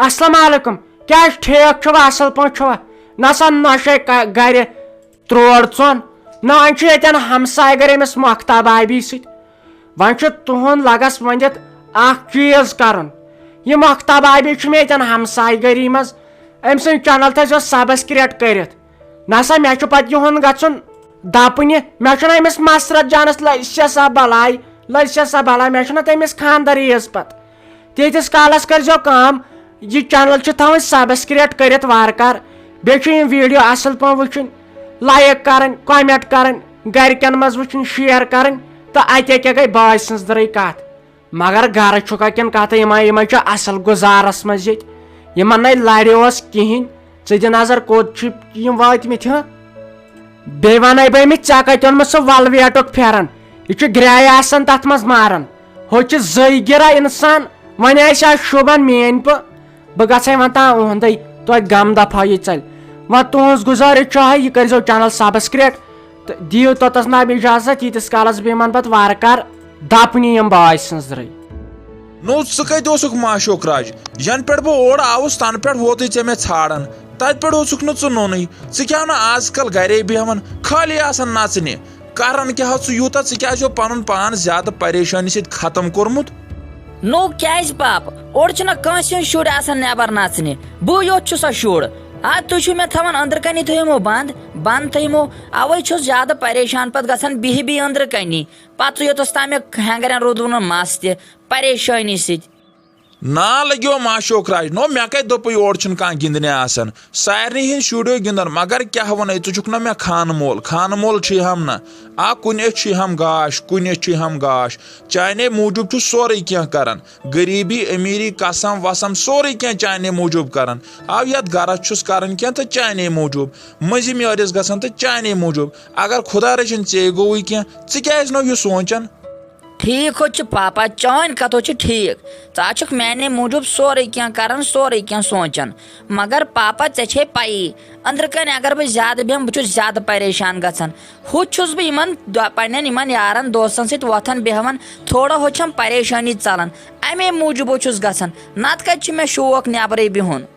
अस्सलाम वालेकुम क्या ठीक छवा असल पहुंच छवा नसा नशे गर त्रोड़ चोन न वन हमसाय गर अमिस मख्ताब आबी सत वन तुहन लगस वनित चीज कर यह मख्ताब आबी मे हमसाय गरी मज अम सद चैनल थो सब्सक्राइब कर नसा मे पे युन गन दपन मे अमिस मसरत जानस लस्य सा बलाय मे तमिस खानदर ईज पत तीस कालस कर काम यह चैनल थवन सब्सक्राइब कर वारकार बे वीडियो असल पे वुचन लाइक कर कमेंट कर गरकन मज वुचन शेयर कर तो अत गई बाय सज दर कत मगर गर चुका किन कत असल गुजारस मज यमन न लड़ोस कहें द नजर कोत वातमित बे वन बे चे कत सह वलवेटुक फेरन यह ग्राय तथ मज मारन हो जई गिरा इंसान वन शुबन मेन बह गई वन उहद तो गम दफा यह चल व तुज गुजारिश यह कर चैनल सब्सक्राइब तो दियो तोतस ना इजाजत यीतिस कालस बेमन पत वारकार दपनी बाय सर नो कत माशोक राज यन पे बह और आउस तन पे वोत मे ाड़न तत पे नु नोन क्या आजकल गरे बेहन खाली नचने करन क्या यूता क्या पन पान ज्यादा परेशानी सत खत्म कोर्मुत नो क्या पाप और शुर नबर नचने बह योत सो शुर तुम मे थवान अंदर कनी थो बंद थो अवे ज्यादा परेशान पे गसान बिह अंदर कनी पे योतस तम हेंगर रोदन मस परेशानी सत ना लगो माशोक राज नो मे कत दोप और गिंदने आसान सारे हिंद शुरो गिंदन मगर क्या वन तुक ना मे खान मोल हम ना कुन हम गाश कुन हम गाश चाने मूजूब सोरे क्या करान गरीबी अमीरी कसम वसम सोरे क्या चाने मूजूब करान आव ये गरस करान क्या तो चाने मूजूब मजी मेरिस गसान तो चाने मूजूब अगर खुदा रचन चे गो क्या क्या नो यह सोचान ठीक हो पापा चान कत हो ठीक च माने मूजूब सोरे क्या कर सोरे क्या सोचान मगर पापा ऐ पई अंदर कन अगर बह ज्यादा बेहम बह ज्यादा परेशान गसान हुस बह पन्न यारन दोस्तन सत वोथन बेहवन थोड़ा होम परेशानी चलान अमे मूजूब गसान नत कत मे शौक नबरे बिहुन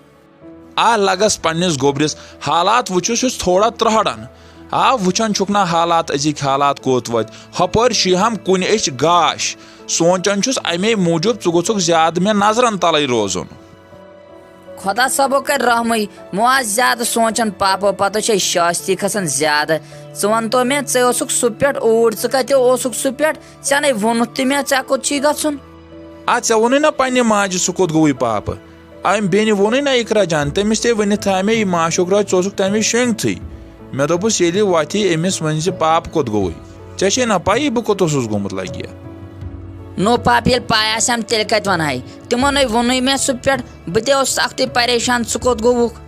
लगस पन्निस गोबरिस हालात वुचुस थोड़ा त्रहड़न वुचान ना हालात अजिक हालात कोत वत हपर हम कुन गाश सोचान अमे मूजूब गोक ज्यादा मे नजरन तल रोजन खुदा सबो कर रहमई मो ज्यादा सोचान पापो पतो शास्ती खसान ज्यादा वन तो मे सु पे ऊर कत सु पे ऐ वोन मे कोत गुन ऐ वोन ना पे माज सह कोत गो पाप अम बेन वोन ना इकरा जान तमिस ते वन मे माशोक राज ोक तमिस शेंगथी मे दोपस ये वथी अमिस वन पाप कोत गो ऐ ना पाई बह कोत गोमुत लगिया नो पाप ये पाय तेल कत वन तिमो न वोन मे सह पे बह सख्त परेशान सह कोत गोवुक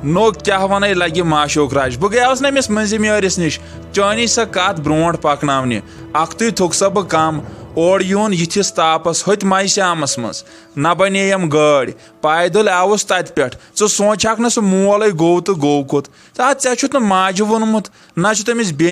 नो क्या वन लगे माशोक राज बह गयास ना अमिस मंजि मेरिस निश चानी सा कत ब्रोट पकन अख्तु थोक सा बह कम और यून यिथिस तापस हथ माय शामस मज न बनेयम गाड़ पैदल आवस तत पे सोचक ना सह मोल गो तो गो कोत ऐ माज वोनमुत ना तमिस